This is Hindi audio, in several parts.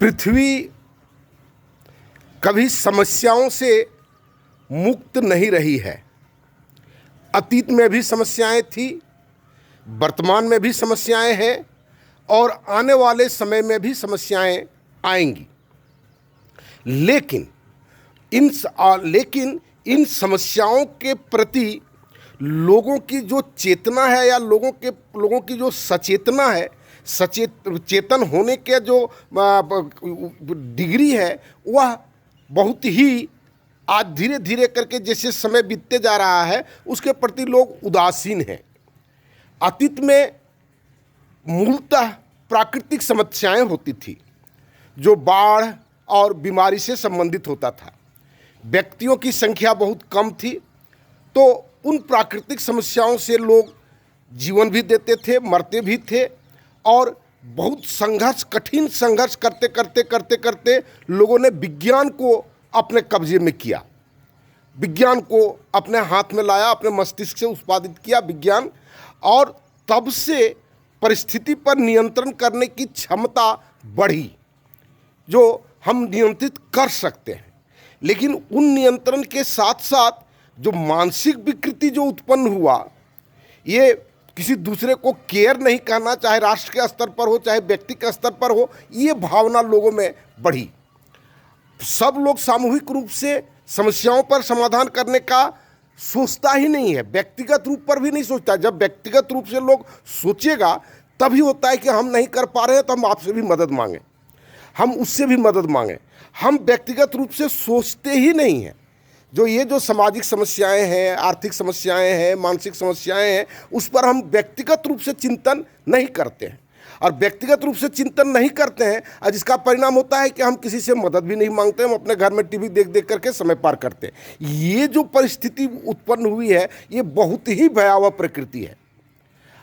पृथ्वी कभी समस्याओं से मुक्त नहीं रही है। अतीत में भी समस्याएं थी, वर्तमान में भी समस्याएं हैं और आने वाले समय में भी समस्याएं आएंगी। लेकिन इन समस्याओं के प्रति लोगों की जो चेतना है या लोगों की जो सचेतना है, चेतन होने के जो डिग्री है, वह बहुत ही आज धीरे धीरे करके जैसे समय बीतते जा रहा है उसके प्रति लोग उदासीन हैं। अतीत में मूलतः प्राकृतिक समस्याएं होती थी जो बाढ़ और बीमारी से संबंधित होता था। व्यक्तियों की संख्या बहुत कम थी, तो उन प्राकृतिक समस्याओं से लोग जीवन भी देते थे, मरते भी थे और बहुत संघर्ष, कठिन संघर्ष करते लोगों ने विज्ञान को अपने कब्जे में किया, विज्ञान को अपने हाथ में लाया, अपने मस्तिष्क से उत्पादित किया विज्ञान, और तब से परिस्थिति पर नियंत्रण करने की क्षमता बढ़ी जो हम नियंत्रित कर सकते हैं। लेकिन उन नियंत्रण के साथ साथ जो मानसिक विकृति जो उत्पन्न हुआ, ये किसी दूसरे को केयर नहीं करना, चाहे राष्ट्र के स्तर पर हो चाहे व्यक्ति के स्तर पर हो, ये भावना लोगों में बढ़ी। सब लोग सामूहिक रूप से समस्याओं पर समाधान करने का सोचता ही नहीं है, व्यक्तिगत रूप पर भी नहीं सोचता। जब व्यक्तिगत रूप से लोग सोचेगा तभी होता है कि हम नहीं कर पा रहे हैं तो हम आपसे भी मदद मांगें, हम उससे भी मदद मांगें। हम व्यक्तिगत रूप से सोचते ही नहीं हैं। जो सामाजिक समस्याएं हैं, आर्थिक समस्याएं हैं, मानसिक समस्याएं हैं, उस पर हम व्यक्तिगत रूप से चिंतन नहीं करते हैं। और व्यक्तिगत रूप से चिंतन नहीं करते हैं और जिसका परिणाम होता है कि हम किसी से मदद भी नहीं मांगते, हम अपने घर में टीवी देख देख करके समय पार करते हैं। ये जो परिस्थिति उत्पन्न हुई है, ये बहुत ही भयावह प्रकृति है।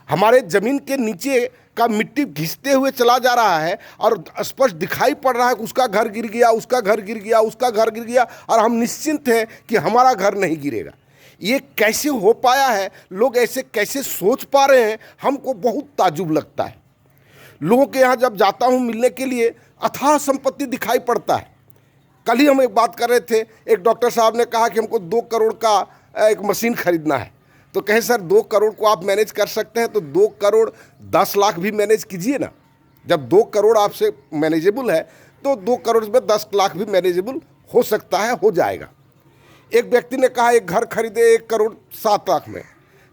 हमारे ज़मीन के नीचे का मिट्टी घिसते हुए चला जा रहा है और स्पष्ट दिखाई पड़ रहा है कि उसका घर गिर गया, उसका घर गिर गया, उसका घर गिर गया, और हम निश्चिंत हैं कि हमारा घर नहीं गिरेगा। ये कैसे हो पाया है? लोग ऐसे कैसे सोच पा रहे हैं? हमको बहुत ताज्जुब लगता है। लोगों के यहाँ जब जाता हूँ मिलने के लिए, अथाह संपत्ति दिखाई पड़ता है। कल ही हम एक बात कर रहे थे, एक डॉक्टर साहब ने कहा कि हमको 2 करोड़ का एक मशीन खरीदना है। तो कहे सर 2 करोड़ को आप मैनेज कर सकते हैं तो 2 करोड़ 10 लाख भी मैनेज कीजिए ना। जब 2 करोड़ आपसे मैनेजेबल है तो 2 करोड़ में 10 लाख भी मैनेजेबल हो सकता है, हो जाएगा। एक व्यक्ति ने कहा एक घर खरीदे 1 करोड़ 7 लाख में,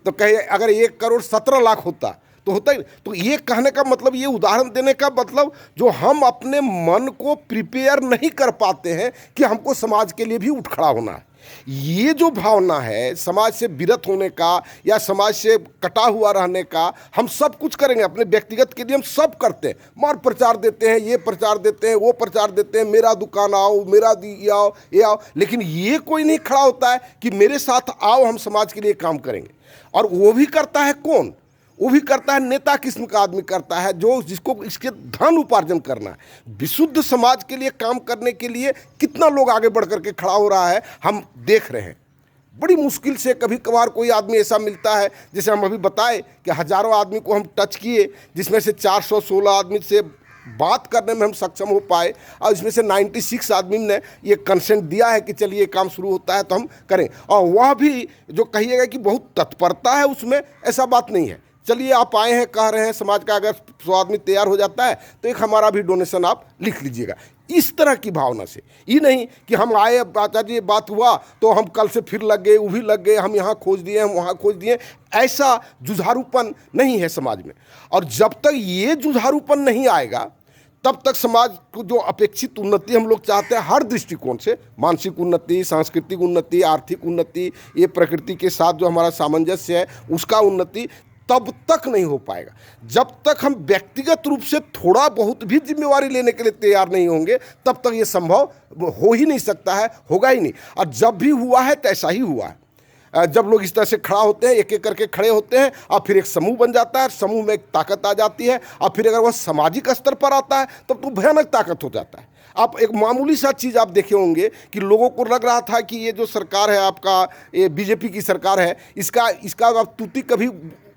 तो कहे अगर 1 करोड़ 17 लाख होता तो होता ही। तो ये कहने का मतलब, ये उदाहरण देने का मतलब, जो हम अपने मन को प्रिपेयर नहीं कर पाते हैं कि हमको समाज के लिए भी उठ खड़ा होना है। ये जो भावना है समाज से विरत होने का या समाज से कटा हुआ रहने का, हम सब कुछ करेंगे अपने व्यक्तिगत के लिए, हम सब करते हैं, मार प्रचार देते हैं, ये प्रचार देते हैं, वो प्रचार देते हैं, मेरा दुकान आओ, मेरा ये आओ, ये आओ, लेकिन ये कोई नहीं खड़ा होता है कि मेरे साथ आओ हम समाज के लिए काम करेंगे। और वो भी करता है कौन? वो भी करता है नेता किस्म का आदमी करता है, जिसको इसके धन उपार्जन करना है। विशुद्ध समाज के लिए काम करने के लिए कितना लोग आगे बढ़ करके खड़ा हो रहा है, हम देख रहे हैं। बड़ी मुश्किल से कभी कभार कोई आदमी ऐसा मिलता है, जैसे हम अभी बताए कि हज़ारों आदमी को हम टच किए, जिसमें से 416 आदमी से बात करने में हम सक्षम हो पाए, और इसमें से 96 आदमी ने ये कंसेंट दिया है कि चलिए काम शुरू होता है तो हम करें। और वह भी जो कहिएगा कि बहुत तत्परता है उसमें, ऐसा बात नहीं है। चलिए आप आए हैं, कह रहे हैं समाज का अगर 100 आदमी तैयार हो जाता है तो एक हमारा भी डोनेशन आप लिख लीजिएगा। इस तरह की भावना से, ये नहीं कि हम आए, चाचा जी बात हुआ तो हम कल से फिर लग गए, वो भी लग गए, हम यहाँ खोज दिए, हम वहाँ खोज दिए। ऐसा जुझारूपन नहीं है समाज में। और जब तक ये जुझारूपन नहीं आएगा तब तक समाज को जो अपेक्षित उन्नति हम लोग चाहते हैं हर दृष्टिकोण से, मानसिक उन्नति, सांस्कृतिक उन्नति, आर्थिक उन्नति, ये प्रकृति के साथ जो हमारा सामंजस्य है उसका उन्नति, तब तक नहीं हो पाएगा। जब तक हम व्यक्तिगत रूप से थोड़ा बहुत भी जिम्मेवारी लेने के लिए तैयार नहीं होंगे तब तक ये संभव हो ही नहीं सकता है, होगा ही नहीं। और जब भी हुआ है तो ऐसा ही हुआ है। जब लोग इस तरह से खड़ा होते हैं, एक एक करके खड़े होते हैं, और फिर एक समूह बन जाता है, समूह में एक ताकत आ जाती है, और फिर अगर वह सामाजिक स्तर पर आता है तब तो भयानक ताकत हो जाता है। आप एक मामूली सा चीज़ आप देखे होंगे कि लोगों को लग रहा था कि ये जो सरकार है आपका, ये बीजेपी की सरकार है, इसका अब तूती कभी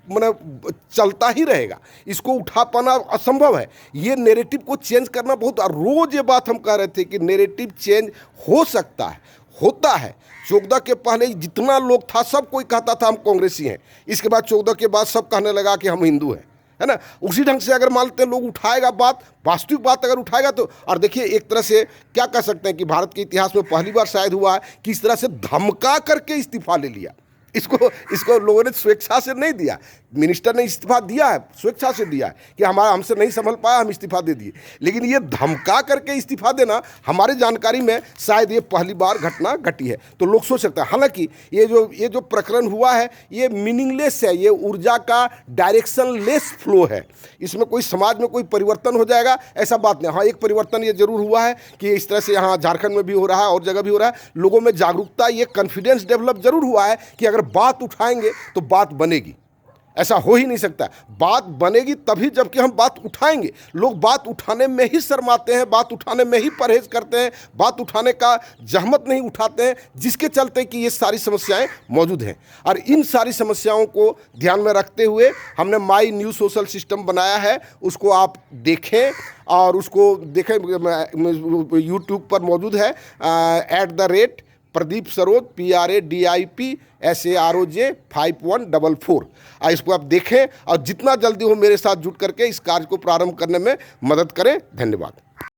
मतलब चलता ही रहेगा, इसको उठा पाना असंभव है। ये नैरेटिव को चेंज करना बहुत, रोज़ ये बात हम कह रहे थे कि नैरेटिव चेंज हो सकता है, होता है। 14 के पहले जितना लोग था सब कोई कहता था हम कांग्रेसी हैं, इसके बाद 14 के बाद सब कहने लगा कि हम हिंदू हैं, है ना। उसी ढंग से अगर मानते लोग उठाएगा बात, वास्तविक बात अगर उठाएगा तो, और देखिए एक तरह से क्या कह सकते हैं कि भारत के इतिहास में पहली बार शायद हुआ है कि इस तरह से धमका करके इस्तीफा ले लिया। इसको लोगों ने स्वेच्छा से नहीं दिया, मिनिस्टर ने इस्तीफा दिया है, स्वेच्छा से दिया है कि हमारा हमसे नहीं संभल पाया, हम इस्तीफा दे दिए। लेकिन ये धमका करके इस्तीफा देना हमारी जानकारी में शायद ये पहली बार घटना घटी है। तो लोग सोच सकते हैं, हालांकि ये जो प्रकरण हुआ है ये मीनिंगलेस है, ये ऊर्जा का डायरेक्शन लेस फ्लो है, इसमें कोई समाज में कोई परिवर्तन हो जाएगा ऐसा बात नहीं। हाँ, एक परिवर्तन ये जरूर हुआ है कि इस तरह से यहाँ झारखंड में भी हो रहा है और जगह भी हो रहा है, लोगों में जागरूकता, ये कॉन्फिडेंस डेवलप जरूर हुआ है कि अगर बात उठाएंगे तो बात बनेगी। ऐसा हो ही नहीं सकता, बात बनेगी तभी जबकि हम बात उठाएंगे। लोग बात उठाने में ही शर्माते हैं, बात उठाने में ही परहेज करते हैं, बात उठाने का जहमत नहीं उठाते हैं, जिसके चलते कि ये सारी समस्याएं मौजूद हैं। और इन सारी समस्याओं को ध्यान में रखते हुए हमने माई न्यू सोशल सिस्टम बनाया है, उसको आप देखें और उसको देखें, यूट्यूब पर मौजूद है @प्रदीप सरोज PRADIP SAROJ 5144। इसको आप देखें और जितना जल्दी हो मेरे साथ जुट करके इस कार्य को प्रारंभ करने में मदद करें। धन्यवाद।